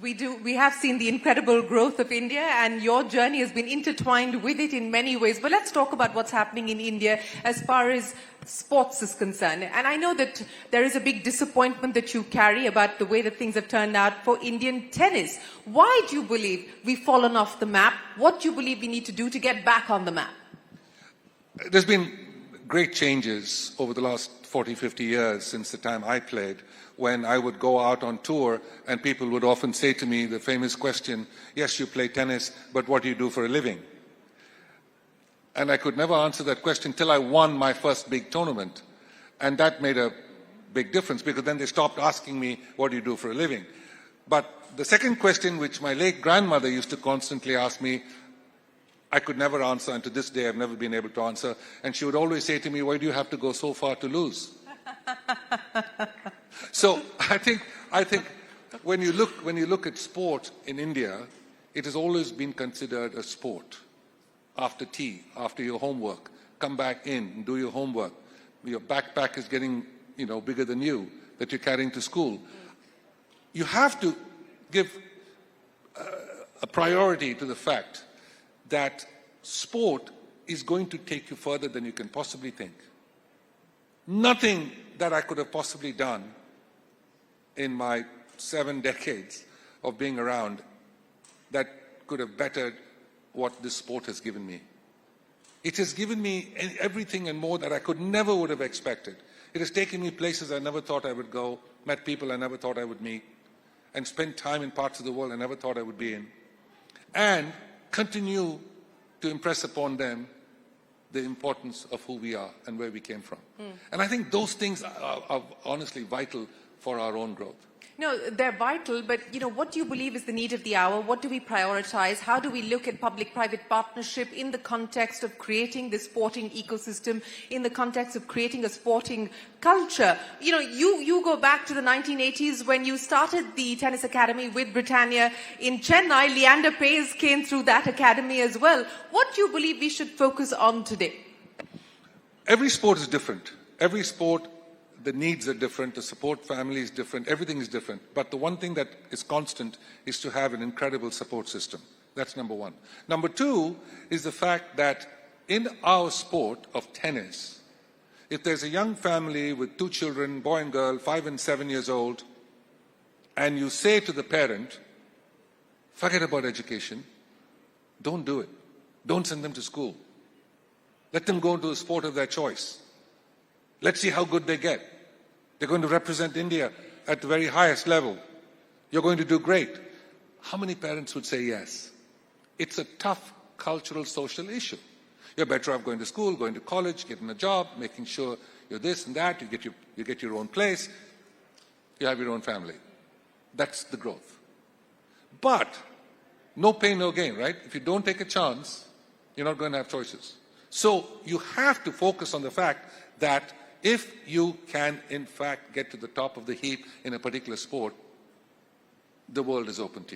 We have seen the incredible growth of India, and your journey has been intertwined with it in many ways. But let's talk about what's happening in India as far as sports is concerned. And I know that there is a big disappointment that you carry about the way that things have turned out for Indian tennis. Why do you believe we've fallen off the map? What do you believe we need to do to get back on the map? There's been great changes over the last 40, 50 years since the time I played, when I would go out on tour and people would often say to me the famous question, yes, you play tennis, but what do you do for a living? And I could never answer that question till I won my first big tournament. And that made a big difference, because then they stopped asking me, what do you do for a living? But the second question, which my late grandmother used to constantly ask me, I could never answer, and to this day I've never been able to answer. And she would always say to me, why do you have to go so far to lose? So I think when you look at sport in India, it has always been considered a sport. After tea, after your homework, come back in and do your homework. Your backpack is getting, bigger than you, that you're carrying to school. You have to give a priority to the fact that sport is going to take you further than you can possibly think. Nothing that I could have possibly done in my 7 decades of being around that could have bettered what this sport has given me. It has given me everything and more that I never would have expected. It has taken me places I never thought I would go, met people I never thought I would meet, and spent time in parts of the world I never thought I would be in, and continue to impress upon them the importance of who we are and where we came from. And I think those things are honestly vital for our own growth. No, they're vital, but what do you believe is the need of the hour? What do we prioritize? How do we look at public-private partnership in the context of creating the sporting ecosystem, in the context of creating a sporting culture? You go back to the 1980s when you started the tennis academy with Britannia in Chennai. Leander Paes came through that academy as well. What do you believe we should focus on today? Every sport is different. Every sport, the needs are different, the support family is different, everything is different. But the one thing that is constant is to have an incredible support system. That's number one. Number two is the fact that in our sport of tennis, if there's a young family with 2 children, boy and girl, 5 and 7 years old, and you say to the parent, forget about education, don't do it. Don't send them to school. Let them go into a sport of their choice. Let's see how good they get. They're going to represent India at the very highest level. You're going to do great. How many parents would say yes? It's a tough cultural, social issue. You're better off going to school, going to college, getting a job, making sure you're this and that, you get your own place, you have your own family. That's the growth. But no pain, no gain, right? If you don't take a chance, you're not going to have choices. So you have to focus on the fact that if you can, in fact, get to the top of the heap in a particular sport, the world is open to you.